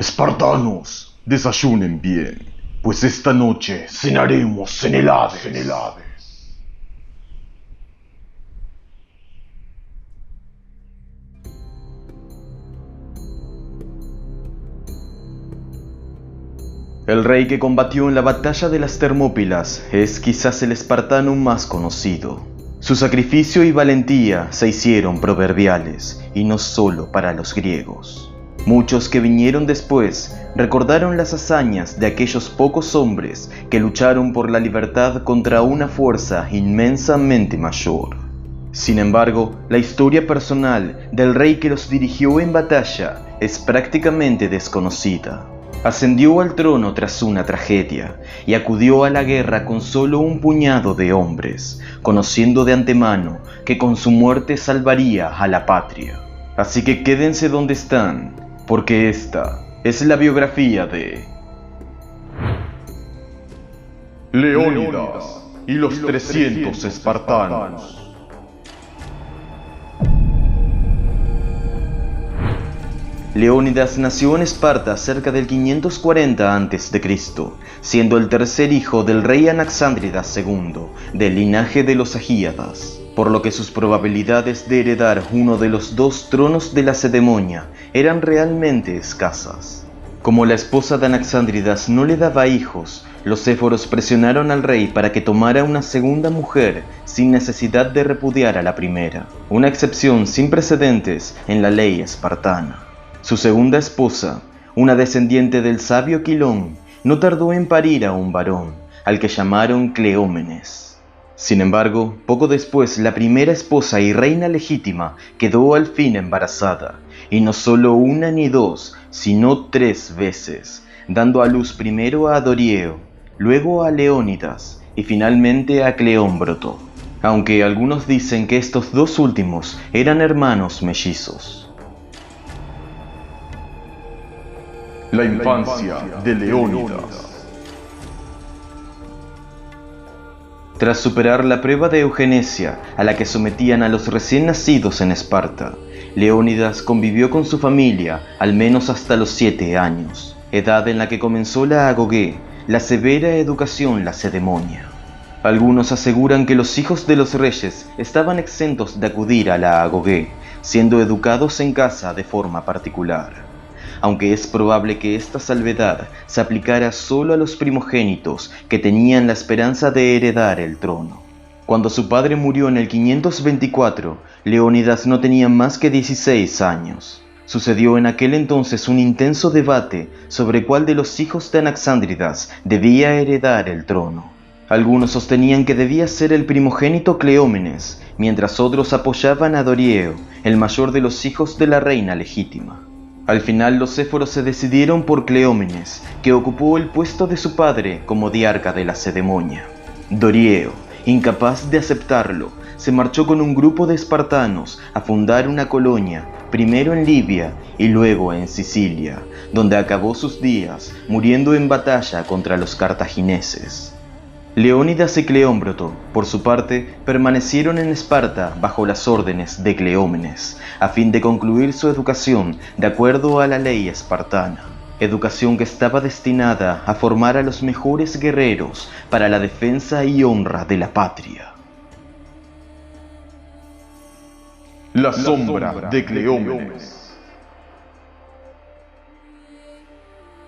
Espartanos, desayunen bien, pues esta noche cenaremos en el Hades. El rey que combatió en la batalla de las Termópilas es quizás el espartano más conocido. Su sacrificio y valentía se hicieron proverbiales, y no solo para los griegos. Muchos que vinieron después recordaron las hazañas de aquellos pocos hombres que lucharon por la libertad contra una fuerza inmensamente mayor. Sin embargo, la historia personal del rey que los dirigió en batalla es prácticamente desconocida. Ascendió al trono tras una tragedia y acudió a la guerra con solo un puñado de hombres, conociendo de antemano que con su muerte salvaría a la patria. Así que quédense donde están, porque esta es la biografía de Leónidas y los 300 espartanos. Leónidas nació en Esparta cerca del 540 a.C., siendo el tercer hijo del rey Anaxándridas II, del linaje de los Agíadas, por lo que sus probabilidades de heredar uno de los dos tronos de Lacedemonia eran realmente escasas. Como la esposa de Anaxándridas no le daba hijos, los éforos presionaron al rey para que tomara una segunda mujer sin necesidad de repudiar a la primera, una excepción sin precedentes en la ley espartana. Su segunda esposa, una descendiente del sabio Quilón, no tardó en parir a un varón, al que llamaron Cleómenes. Sin embargo, poco después la primera esposa y reina legítima quedó al fin embarazada, y no solo una ni dos, sino 3 veces, dando a luz primero a Dorieo, luego a Leónidas y finalmente a Cleómbroto, aunque algunos dicen que estos dos últimos eran hermanos mellizos. La infancia de Leónidas. Tras superar la prueba de eugenesia a la que sometían a los recién nacidos en Esparta, Leónidas convivió con su familia al menos hasta los 7 años, edad en la que comenzó la agoge, la severa educación lacedemonia. Algunos aseguran que los hijos de los reyes estaban exentos de acudir a la agoge, siendo educados en casa de forma particular, aunque es probable que esta salvedad se aplicara solo a los primogénitos que tenían la esperanza de heredar el trono. Cuando su padre murió en el 524, Leónidas no tenía más que 16 años. Sucedió en aquel entonces un intenso debate sobre cuál de los hijos de Anaxándridas debía heredar el trono. Algunos sostenían que debía ser el primogénito Cleómenes, mientras otros apoyaban a Dorieo, el mayor de los hijos de la reina legítima. Al final los éforos se decidieron por Cleómenes, que ocupó el puesto de su padre como diarca de Lacedemonia. Dorieo, incapaz de aceptarlo, se marchó con un grupo de espartanos a fundar una colonia, primero en Libia y luego en Sicilia, donde acabó sus días muriendo en batalla contra los cartagineses. Leónidas y Cleómbroto, por su parte, permanecieron en Esparta bajo las órdenes de Cleómenes, a fin de concluir su educación de acuerdo a la ley espartana, educación que estaba destinada a formar a los mejores guerreros para la defensa y honra de la patria. La sombra de Cleómenes.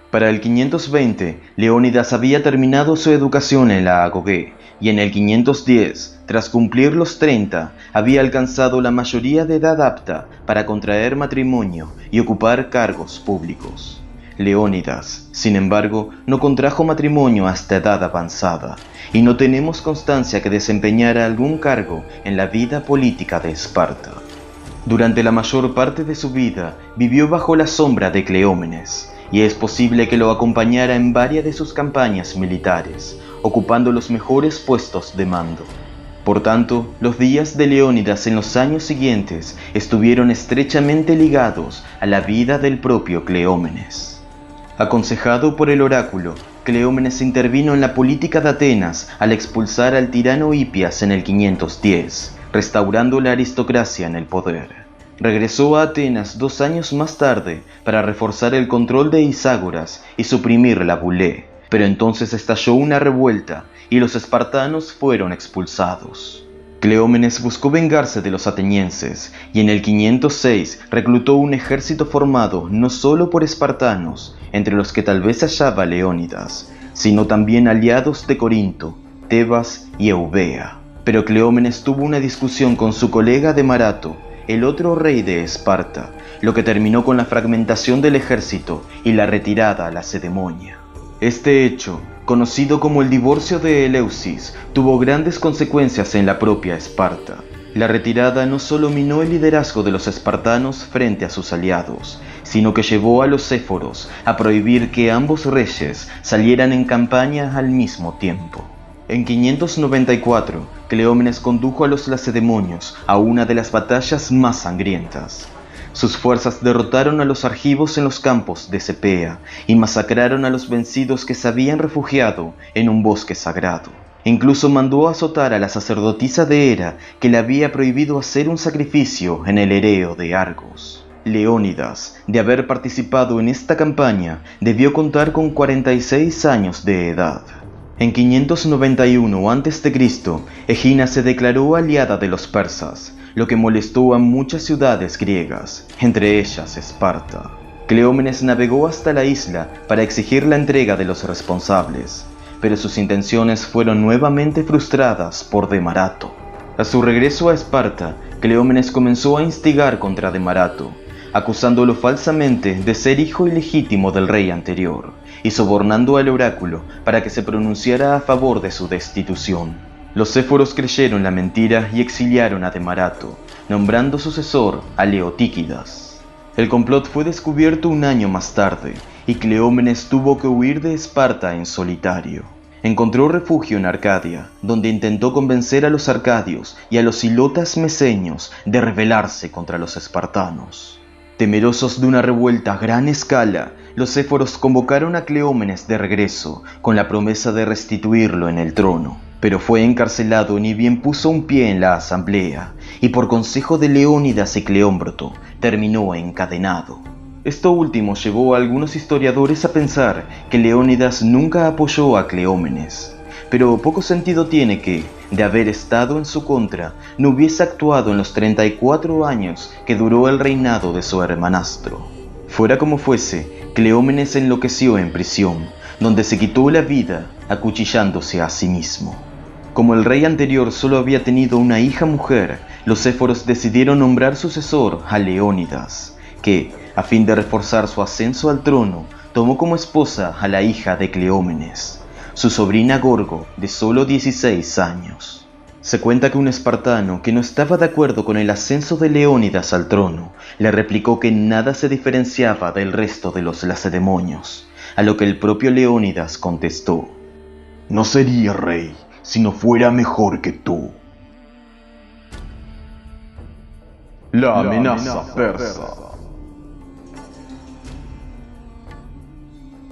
Para el 520, Leónidas había terminado su educación en la agoge, y en el 510, tras cumplir los 30, había alcanzado la mayoría de edad apta para contraer matrimonio y ocupar cargos públicos. Leónidas, sin embargo, no contrajo matrimonio hasta edad avanzada, y no tenemos constancia que desempeñara algún cargo en la vida política de Esparta. Durante la mayor parte de su vida vivió bajo la sombra de Cleómenes, y es posible que lo acompañara en varias de sus campañas militares, ocupando los mejores puestos de mando. Por tanto, los días de Leónidas en los años siguientes estuvieron estrechamente ligados a la vida del propio Cleómenes. Aconsejado por el oráculo, Cleómenes intervino en la política de Atenas al expulsar al tirano Hipias en el 510, restaurando la aristocracia en el poder. Regresó a Atenas 2 años más tarde para reforzar el control de Iságoras y suprimir la bulé, pero entonces estalló una revuelta y los espartanos fueron expulsados. Cleómenes buscó vengarse de los atenienses y en el 506 reclutó un ejército formado no solo por espartanos, entre los que tal vez hallaba Leónidas, sino también aliados de Corinto, Tebas y Eubea. Pero Cleómenes tuvo una discusión con su colega Demarato, el otro rey de Esparta, lo que terminó con la fragmentación del ejército y la retirada a Lacedemonia. Este hecho, conocido como el divorcio de Eleusis, tuvo grandes consecuencias en la propia Esparta. La retirada no solo minó el liderazgo de los espartanos frente a sus aliados, sino que llevó a los céforos a prohibir que ambos reyes salieran en campaña al mismo tiempo. En 594, Cleómenes condujo a los lacedemonios a una de las batallas más sangrientas. Sus fuerzas derrotaron a los argivos en los campos de Cepea y masacraron a los vencidos que se habían refugiado en un bosque sagrado. Incluso mandó azotar a la sacerdotisa de Hera, que le había prohibido hacer un sacrificio en el Ereo de Argos. Leónidas, de haber participado en esta campaña, debió contar con 46 años de edad. En 591 a.C., Egina se declaró aliada de los persas, lo que molestó a muchas ciudades griegas, entre ellas Esparta. Cleómenes navegó hasta la isla para exigir la entrega de los responsables, pero sus intenciones fueron nuevamente frustradas por Demarato. A su regreso a Esparta, Cleómenes comenzó a instigar contra Demarato, acusándolo falsamente de ser hijo ilegítimo del rey anterior, y sobornando al oráculo para que se pronunciara a favor de su destitución. Los céforos creyeron la mentira y exiliaron a Demarato, nombrando sucesor a Leotíquidas. El complot fue descubierto un año más tarde, y Cleómenes tuvo que huir de Esparta en solitario. Encontró refugio en Arcadia, donde intentó convencer a los arcadios y a los ilotas meseños de rebelarse contra los espartanos. Temerosos de una revuelta a gran escala, los céforos convocaron a Cleómenes de regreso con la promesa de restituirlo en el trono, pero fue encarcelado ni bien puso un pie en la asamblea, y por consejo de Leónidas y Cleómbroto terminó encadenado. Esto último llevó a algunos historiadores a pensar que Leónidas nunca apoyó a Cleómenes, pero poco sentido tiene que, de haber estado en su contra, no hubiese actuado en los 34 años que duró el reinado de su hermanastro. Fuera como fuese, Cleómenes enloqueció en prisión, donde se quitó la vida acuchillándose a sí mismo. Como el rey anterior solo había tenido una hija mujer, los céforos decidieron nombrar sucesor a Leónidas, que, a fin de reforzar su ascenso al trono, tomó como esposa a la hija de Cleómenes, su sobrina Gorgo, de solo 16 años. Se cuenta que un espartano que no estaba de acuerdo con el ascenso de Leónidas al trono, le replicó que nada se diferenciaba del resto de los lacedemonios, a lo que el propio Leónidas contestó: «No sería rey si no fuera mejor que tú». La amenaza persa.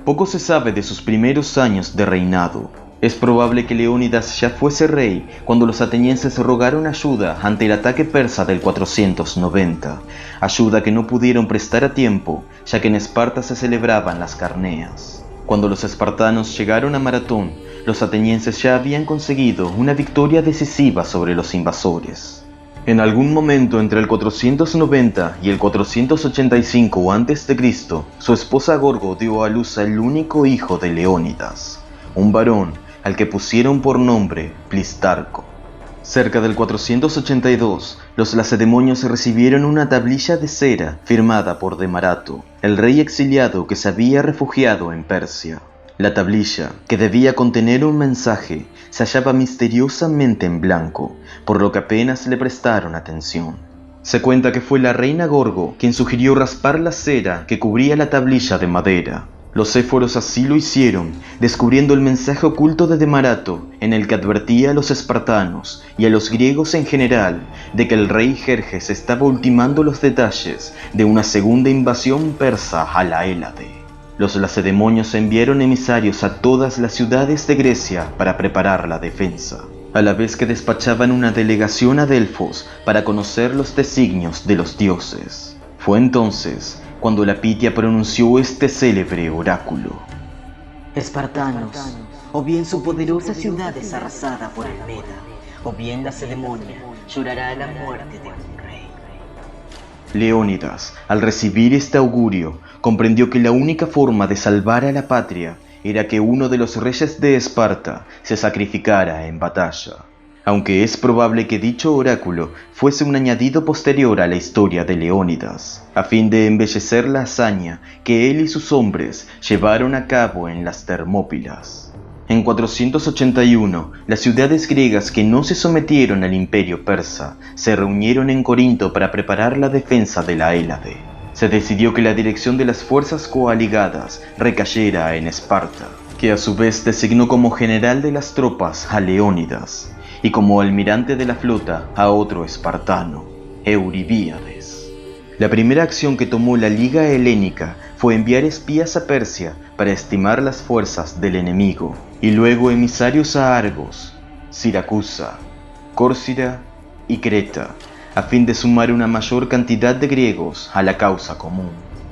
Poco se sabe de sus primeros años de reinado. Es probable que Leónidas ya fuese rey cuando los atenienses rogaron ayuda ante el ataque persa del 490, ayuda que no pudieron prestar a tiempo, ya que en Esparta se celebraban las Carneas. Cuando los espartanos llegaron a Maratón, los atenienses ya habían conseguido una victoria decisiva sobre los invasores. En algún momento entre el 490 y el 485 a.C., su esposa Gorgo dio a luz al único hijo de Leónidas, un varón al que pusieron por nombre Plistarco. Cerca del 482, los lacedemonios recibieron una tablilla de cera firmada por Demarato, el rey exiliado que se había refugiado en Persia. La tablilla, que debía contener un mensaje, se hallaba misteriosamente en blanco, por lo que apenas le prestaron atención. Se cuenta que fue la reina Gorgo quien sugirió raspar la cera que cubría la tablilla de madera. Los céforos así lo hicieron, descubriendo el mensaje oculto de Demarato, en el que advertía a los espartanos y a los griegos en general de que el rey Jerjes estaba ultimando los detalles de una segunda invasión persa a la Hélade. Los lacedemonios enviaron emisarios a todas las ciudades de Grecia para preparar la defensa. a la vez que despachaban una delegación a Delfos para conocer los designios de los dioses. Fue entonces cuando la Pitia pronunció este célebre oráculo: Espartanos, o bien su poderosa ciudad es arrasada por el Meda, o bien la Cedemonia llorará la muerte de un rey. Leónidas, al recibir este augurio, comprendió que la única forma de salvar a la patria era que uno de los reyes de Esparta se sacrificara en batalla, aunque es probable que dicho oráculo fuese un añadido posterior a la historia de Leónidas, a fin de embellecer la hazaña que él y sus hombres llevaron a cabo en las Termópilas. En 481, las ciudades griegas que no se sometieron al imperio persa se reunieron en Corinto para preparar la defensa de la Hélade. Se decidió que la dirección de las fuerzas coaligadas recayera en Esparta, que a su vez designó como general de las tropas a Leónidas y como almirante de la flota a otro espartano, Euribíades. La primera acción que tomó la Liga Helénica fue enviar espías a Persia para estimar las fuerzas del enemigo, y luego emisarios a Argos, Siracusa, Córcira y Creta, a fin de sumar una mayor cantidad de griegos a la causa común.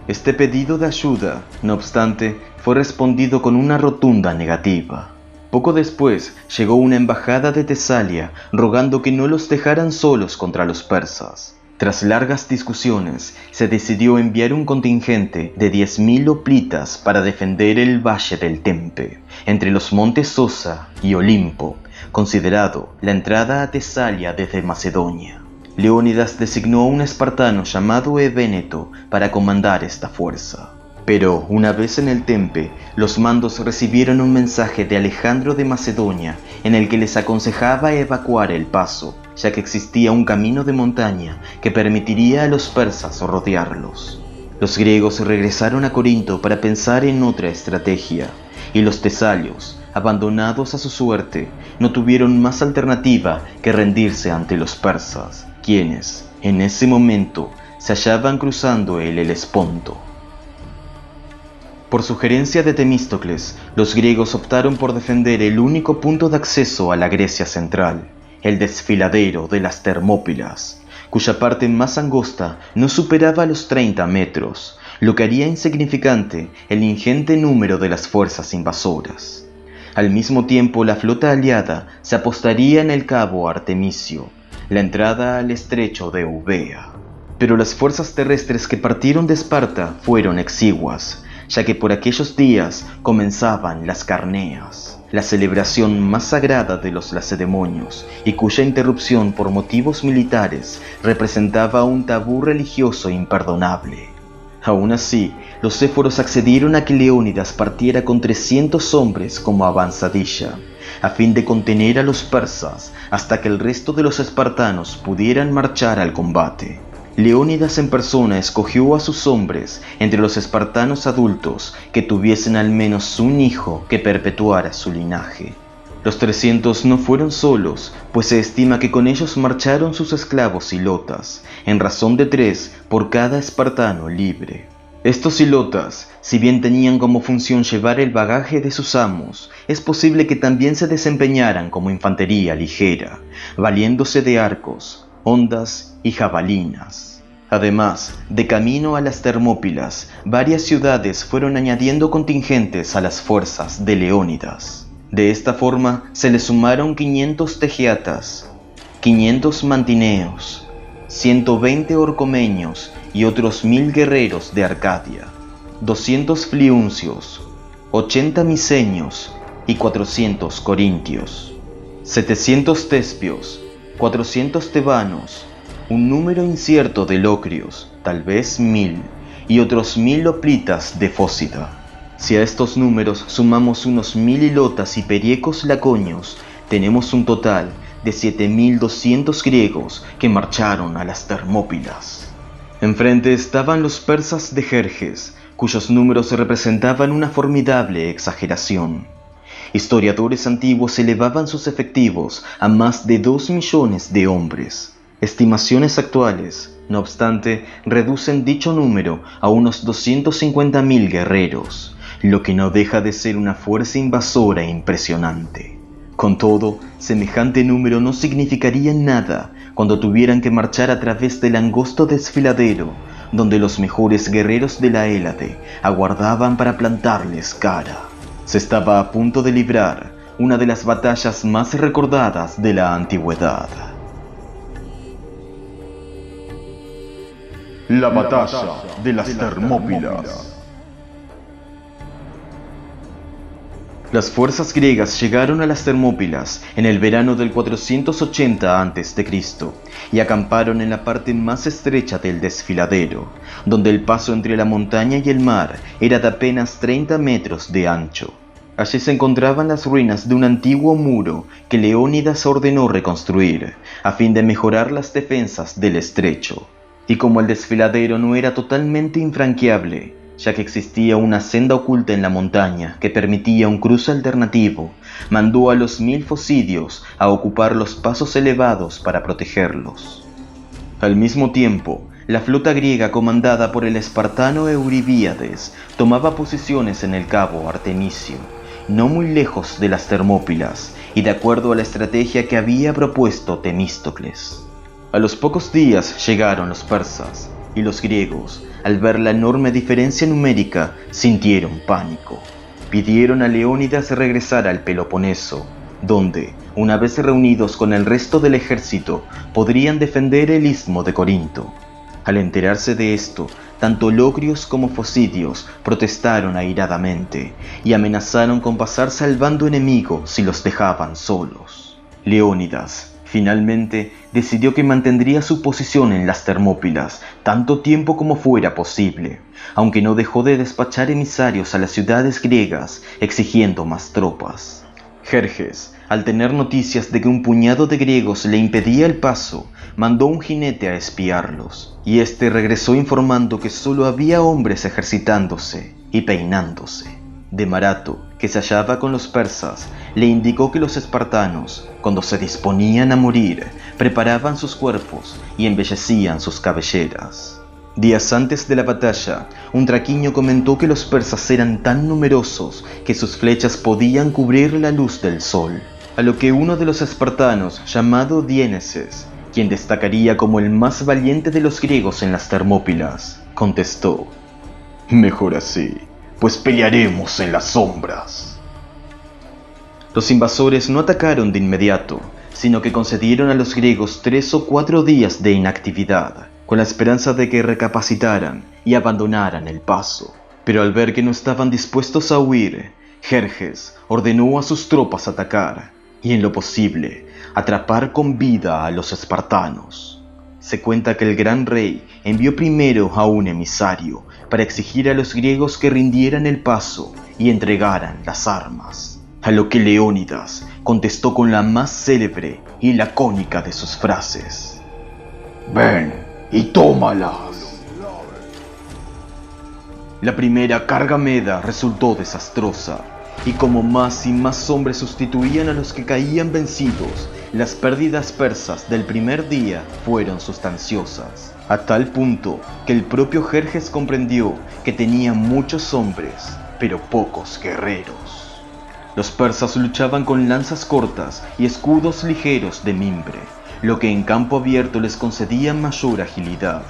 Este pedido de ayuda, no obstante, fue respondido con una rotunda negativa. Poco después llegó una embajada de Tesalia rogando que no los dejaran solos contra los persas. Tras largas discusiones, se decidió enviar un contingente de 10.000 hoplitas para defender el valle del Tempe, entre los montes Sosa y Olimpo, considerado la entrada a Tesalia desde Macedonia. Leónidas designó a un espartano llamado Evéneto para comandar esta fuerza. Pero, una vez en el Tempe, los mandos recibieron un mensaje de Alejandro de Macedonia en el que les aconsejaba evacuar el paso, ya que existía un camino de montaña que permitiría a los persas rodearlos. Los griegos regresaron a Corinto para pensar en otra estrategia, y los tesalios, abandonados a su suerte, no tuvieron más alternativa que rendirse ante los persas, quienes, en ese momento, se hallaban cruzando el Helesponto. Por sugerencia de Temístocles, los griegos optaron por defender el único punto de acceso a la Grecia central, el desfiladero de las Termópilas, cuya parte más angosta no superaba los 30 metros, lo que haría insignificante el ingente número de las fuerzas invasoras. Al mismo tiempo, la flota aliada se apostaría en el cabo Artemisio, la entrada al estrecho de Eubea. Pero las fuerzas terrestres que partieron de Esparta fueron exiguas, ya que por aquellos días comenzaban las Carneas, la celebración más sagrada de los lacedemonios, y cuya interrupción por motivos militares representaba un tabú religioso imperdonable. Aún así, los éforos accedieron a que Leónidas partiera con 300 hombres como avanzadilla, a fin de contener a los persas hasta que el resto de los espartanos pudieran marchar al combate. Leónidas en persona escogió a sus hombres entre los espartanos adultos que tuviesen al menos un hijo que perpetuara su linaje. Los 300 no fueron solos, pues se estima que con ellos marcharon sus esclavos hilotas, en razón de 3 por cada espartano libre. Estos hilotas, si bien tenían como función llevar el bagaje de sus amos, es posible que también se desempeñaran como infantería ligera, valiéndose de arcos, hondas y jabalinas. Además, de camino a las Termópilas, varias ciudades fueron añadiendo contingentes a las fuerzas de Leónidas. De esta forma se le sumaron 500 tegeatas, 500 mantineos, 120 orcomeños y otros 1000 guerreros de Arcadia, 200 fliuncios, 80 miceños y 400 corintios, 700 tespios, 400 tebanos, un número incierto de locrios, tal vez 1000, y otros 1000 hoplitas de Fócida. Si a estos números sumamos unos 1000 hilotas y periecos laconios, tenemos un total de 7200 griegos que marcharon a las Termópilas. Enfrente estaban los persas de Jerjes, cuyos números representaban una formidable exageración. Historiadores antiguos elevaban sus efectivos a más de 2 millones de hombres. Estimaciones actuales, no obstante, reducen dicho número a unos 250.000 guerreros, lo que no deja de ser una fuerza invasora impresionante. Con todo, semejante número no significaría nada cuando tuvieran que marchar a través del angosto desfiladero, donde los mejores guerreros de la Hélade aguardaban para plantarles cara. Se estaba a punto de librar una de las batallas más recordadas de la antigüedad. La batalla de las Termópilas. Las fuerzas griegas llegaron a las Termópilas en el verano del 480 a.C. y acamparon en la parte más estrecha del desfiladero, donde el paso entre la montaña y el mar era de apenas 30 metros de ancho. Allí se encontraban las ruinas de un antiguo muro que Leónidas ordenó reconstruir, a fin de mejorar las defensas del estrecho. Y como el desfiladero no era totalmente infranqueable, ya que existía una senda oculta en la montaña que permitía un cruce alternativo, mandó a los 1000 focidios a ocupar los pasos elevados para protegerlos. Al mismo tiempo, la flota griega comandada por el espartano Euribíades tomaba posiciones en el cabo Artemisio, no muy lejos de las Termópilas, y de acuerdo a la estrategia que había propuesto Temístocles. A los pocos días llegaron los persas, y los griegos, al ver la enorme diferencia numérica, sintieron pánico. Pidieron a Leónidas regresar al Peloponeso, donde, una vez reunidos con el resto del ejército, podrían defender el istmo de Corinto. Al enterarse de esto, tanto locrios como focidios protestaron airadamente y amenazaron con pasarse al bando enemigo si los dejaban solos. Leónidas finalmente decidió que mantendría su posición en las Termópilas tanto tiempo como fuera posible, aunque no dejó de despachar emisarios a las ciudades griegas exigiendo más tropas. Jerjes, al tener noticias de que un puñado de griegos le impedía el paso, mandó un jinete a espiarlos, y este regresó informando que solo había hombres ejercitándose y peinándose. Demarato, que se hallaba con los persas, le indicó que los espartanos, cuando se disponían a morir, preparaban sus cuerpos y embellecían sus cabelleras. Días antes de la batalla, un traqueño comentó que los persas eran tan numerosos que sus flechas podían cubrir la luz del sol, a lo que uno de los espartanos, llamado Diéneses, quien destacaría como el más valiente de los griegos en las Termópilas, contestó: «Mejor así, pues pelearemos en las sombras». Los invasores no atacaron de inmediato, sino que concedieron a los griegos 3 o 4 días de inactividad, con la esperanza de que recapacitaran y abandonaran el paso. Pero al ver que no estaban dispuestos a huir, Jerjes ordenó a sus tropas atacar y, en lo posible, atrapar con vida a los espartanos. Se cuenta que el gran rey envió primero a un emisario para exigir a los griegos que rindieran el paso y entregaran las armas, a lo que Leónidas contestó con la más célebre y lacónica de sus frases: «Ven y tómalas». La primera carga meda resultó desastrosa, y como más y más hombres sustituían a los que caían vencidos, las pérdidas persas del primer día fueron sustanciosas, a tal punto que el propio Jerjes comprendió que tenía muchos hombres, pero pocos guerreros. Los persas luchaban con lanzas cortas y escudos ligeros de mimbre, lo que en campo abierto les concedía mayor agilidad.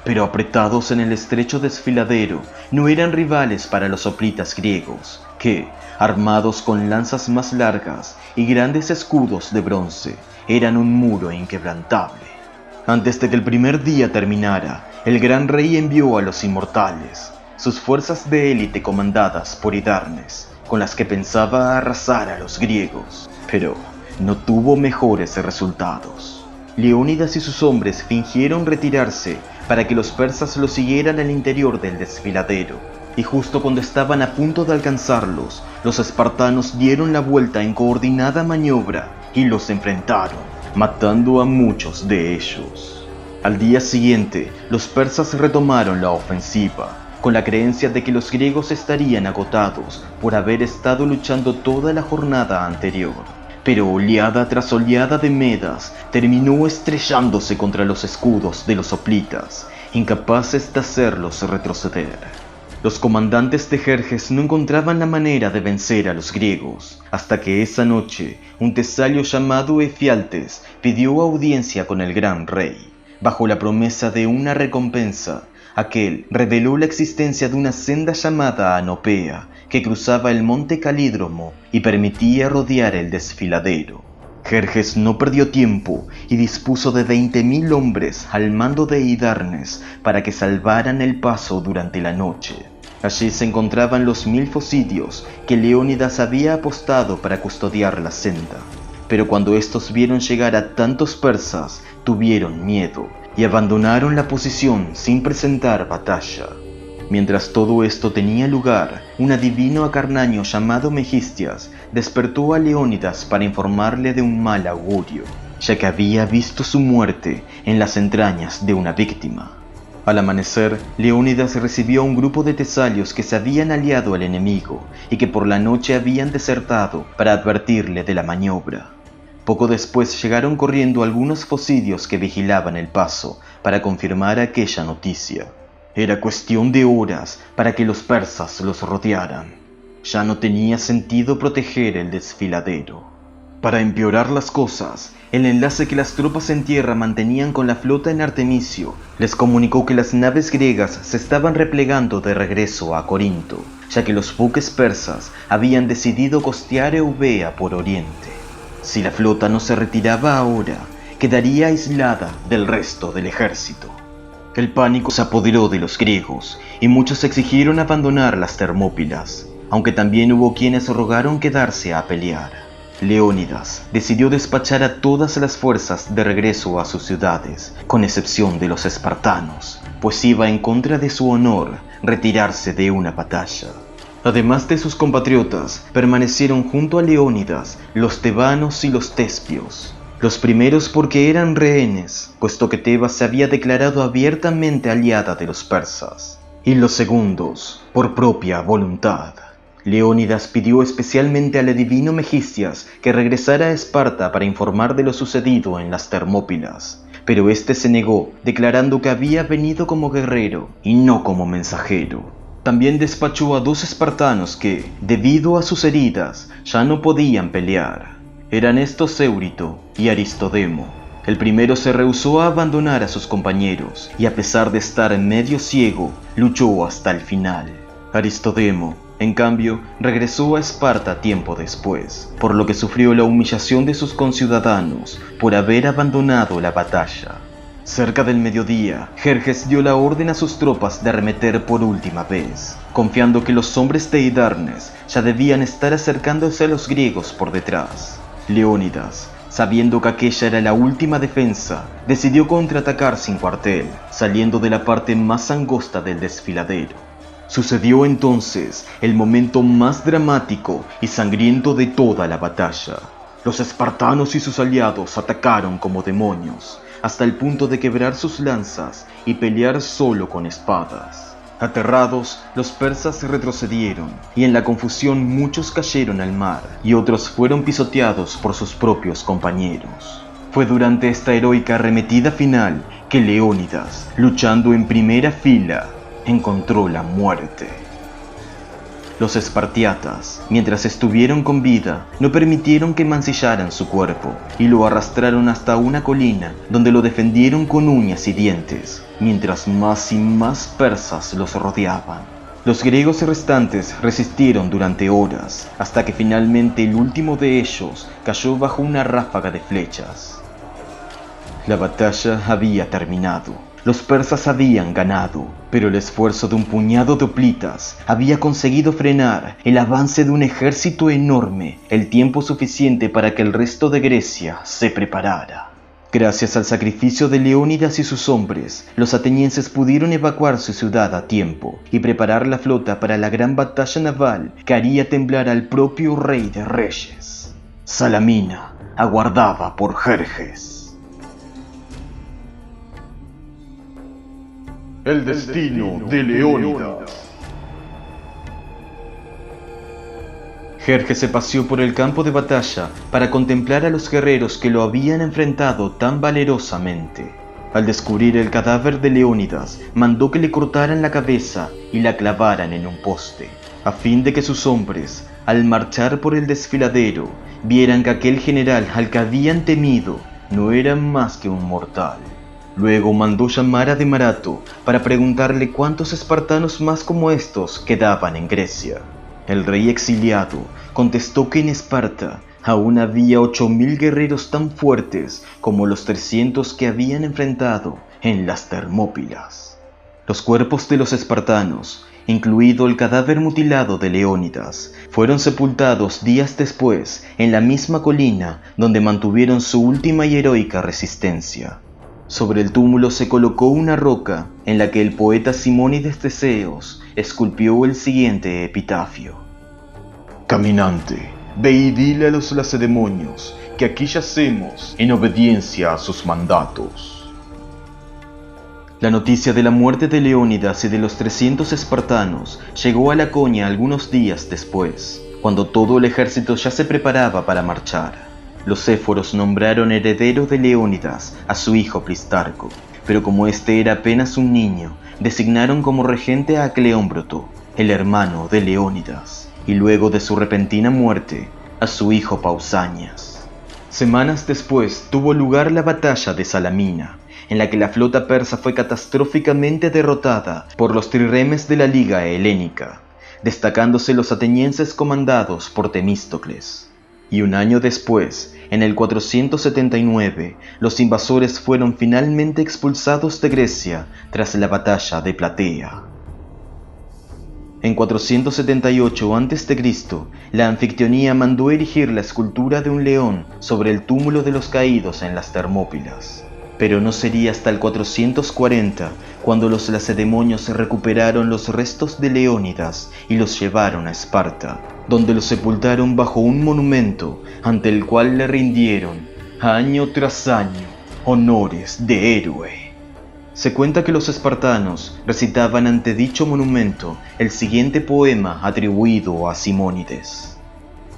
Pero apretados en el estrecho desfiladero, no eran rivales para los hoplitas griegos, que, armados con lanzas más largas y grandes escudos de bronce, eran un muro inquebrantable. Antes de que el primer día terminara, el gran rey envió a los inmortales, sus fuerzas de élite comandadas por Hidarnes, con las que pensaba arrasar a los griegos, pero no tuvo mejores resultados. Leónidas y sus hombres fingieron retirarse para que los persas los siguieran al interior del desfiladero, y justo cuando estaban a punto de alcanzarlos, los espartanos dieron la vuelta en coordinada maniobra y los enfrentaron, matando a muchos de ellos. Al día siguiente, los persas retomaron la ofensiva, con la creencia de que los griegos estarían agotados por haber estado luchando toda la jornada anterior. Pero oleada tras oleada de medas terminó estrellándose contra los escudos de los hoplitas, incapaces de hacerlos retroceder. Los comandantes de Jerjes no encontraban la manera de vencer a los griegos, hasta que esa noche un tesalio llamado Efialtes pidió audiencia con el gran rey. Bajo la promesa de una recompensa, aquel reveló la existencia de una senda llamada Anopea, que cruzaba el monte Calídromo y permitía rodear el desfiladero. Jerjes no perdió tiempo y dispuso de 20.000 hombres al mando de Hidarnes para que salvaran el paso durante la noche. Allí se encontraban los 1000 focidios que Leónidas había apostado para custodiar la senda. Pero cuando estos vieron llegar a tantos persas, tuvieron miedo y abandonaron la posición sin presentar batalla. Mientras todo esto tenía lugar, un adivino acarnaño llamado Megistias despertó a Leónidas para informarle de un mal augurio, ya que había visto su muerte en las entrañas de una víctima. Al amanecer, Leónidas recibió a un grupo de tesalios que se habían aliado al enemigo y que por la noche habían desertado para advertirle de la maniobra. Poco después llegaron corriendo algunos focidios que vigilaban el paso para confirmar aquella noticia. Era cuestión de horas para que los persas los rodearan. Ya no tenía sentido proteger el desfiladero. Para empeorar las cosas, el enlace que las tropas en tierra mantenían con la flota en Artemisio les comunicó que las naves griegas se estaban replegando de regreso a Corinto, ya que los buques persas habían decidido costear Eubea por oriente. Si la flota no se retiraba ahora, quedaría aislada del resto del ejército. El pánico se apoderó de los griegos y muchos exigieron abandonar las Termópilas, aunque también hubo quienes rogaron quedarse a pelear. Leónidas decidió despachar a todas las fuerzas de regreso a sus ciudades, con excepción de los espartanos, pues iba en contra de su honor retirarse de una batalla. Además de sus compatriotas, permanecieron junto a Leónidas los tebanos y los tespios. Los primeros porque eran rehenes, puesto que Tebas se había declarado abiertamente aliada de los persas, y los segundos por propia voluntad. Leónidas pidió especialmente al adivino Megistias que regresara a Esparta para informar de lo sucedido en las Termópilas, pero este se negó, declarando que había venido como guerrero y no como mensajero. También despachó a 2 espartanos que, debido a sus heridas, ya no podían pelear. Eran estos Éurito y Aristodemo. El primero se rehusó a abandonar a sus compañeros y, a pesar de estar medio ciego, luchó hasta el final. Aristodemo, en cambio, regresó a Esparta tiempo después, por lo que sufrió la humillación de sus conciudadanos por haber abandonado la batalla. Cerca del mediodía, Jerjes dio la orden a sus tropas de arremeter por última vez, confiando que los hombres de Hidarnes ya debían estar acercándose a los griegos por detrás. Leónidas, sabiendo que aquella era la última defensa, decidió contraatacar sin cuartel, saliendo de la parte más angosta del desfiladero. Sucedió entonces el momento más dramático y sangriento de toda la batalla. Los espartanos y sus aliados atacaron como demonios, hasta el punto de quebrar sus lanzas y pelear solo con espadas. Aterrados, los persas retrocedieron, y en la confusión muchos cayeron al mar, y otros fueron pisoteados por sus propios compañeros. Fue durante esta heroica arremetida final que Leónidas, luchando en primera fila, encontró la muerte. Los espartiatas, mientras estuvieron con vida, no permitieron que mancillaran su cuerpo y lo arrastraron hasta una colina donde lo defendieron con uñas y dientes, mientras más y más persas los rodeaban. Los griegos restantes resistieron durante horas, hasta que finalmente el último de ellos cayó bajo una ráfaga de flechas. La batalla había terminado. Los persas habían ganado, pero el esfuerzo de un puñado de hoplitas había conseguido frenar el avance de un ejército enorme, el tiempo suficiente para que el resto de Grecia se preparara. Gracias al sacrificio de Leónidas y sus hombres, los atenienses pudieron evacuar su ciudad a tiempo y preparar la flota para la gran batalla naval que haría temblar al propio rey de reyes. Salamina aguardaba por Jerjes. El destino de Leónidas. Jerjes se paseó por el campo de batalla para contemplar a los guerreros que lo habían enfrentado tan valerosamente. Al descubrir el cadáver de Leónidas, mandó que le cortaran la cabeza y la clavaran en un poste, a fin de que sus hombres, al marchar por el desfiladero, vieran que aquel general al que habían temido no era más que un mortal. Luego mandó llamar a Demarato para preguntarle cuántos espartanos más como estos quedaban en Grecia. El rey exiliado contestó que en Esparta aún había 8000 guerreros tan fuertes como los 300 que habían enfrentado en las Termópilas. Los cuerpos de los espartanos, incluido el cadáver mutilado de Leónidas, fueron sepultados días después en la misma colina donde mantuvieron su última y heroica resistencia. Sobre el túmulo se colocó una roca en la que el poeta Simónides de Ceos esculpió el siguiente epitafio: Caminante, ve y dile a los lacedemonios que aquí yacemos en obediencia a sus mandatos. La noticia de la muerte de Leónidas y de los 300 espartanos llegó a Laconia algunos días después, cuando todo el ejército ya se preparaba para marchar. Los éforos nombraron heredero de Leónidas a su hijo Plistarco, pero como este era apenas un niño, designaron como regente a Cleómbroto, el hermano de Leónidas, y luego de su repentina muerte, a su hijo Pausanias. Semanas después tuvo lugar la batalla de Salamina, en la que la flota persa fue catastróficamente derrotada por los trirremes de la Liga Helénica, destacándose los atenienses comandados por Temístocles. Y un año después, en el 479, los invasores fueron finalmente expulsados de Grecia tras la batalla de Platea. En 478 a.C., la Anfictionía mandó erigir la escultura de un león sobre el túmulo de los caídos en las Termópilas. Pero no sería hasta el 440 cuando los lacedemonios recuperaron los restos de Leónidas y los llevaron a Esparta, donde los sepultaron bajo un monumento ante el cual le rindieron, año tras año, honores de héroe. Se cuenta que los espartanos recitaban ante dicho monumento el siguiente poema atribuido a Simónides: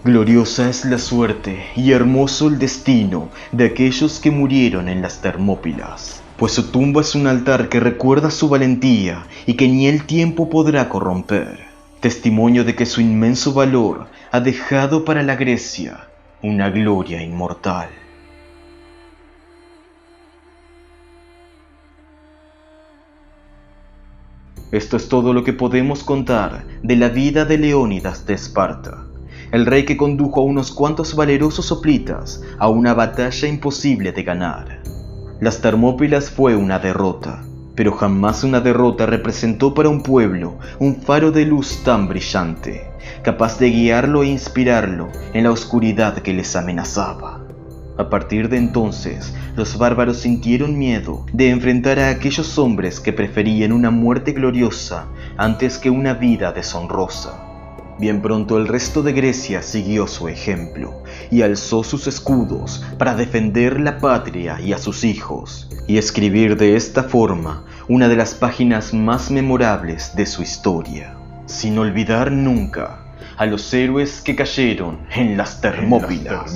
Gloriosa es la suerte y hermoso el destino de aquellos que murieron en las Termópilas, pues su tumba es un altar que recuerda su valentía y que ni el tiempo podrá corromper, testimonio de que su inmenso valor ha dejado para la Grecia una gloria inmortal. Esto es todo lo que podemos contar de la vida de Leónidas de Esparta, el rey que condujo a unos cuantos valerosos hoplitas a una batalla imposible de ganar. Las Termópilas fue una derrota, pero jamás una derrota representó para un pueblo un faro de luz tan brillante, capaz de guiarlo e inspirarlo en la oscuridad que les amenazaba. A partir de entonces, los bárbaros sintieron miedo de enfrentar a aquellos hombres que preferían una muerte gloriosa antes que una vida deshonrosa. Bien pronto el resto de Grecia siguió su ejemplo y alzó sus escudos para defender la patria y a sus hijos, y escribir de esta forma una de las páginas más memorables de su historia, sin olvidar nunca a los héroes que cayeron en las Termópilas.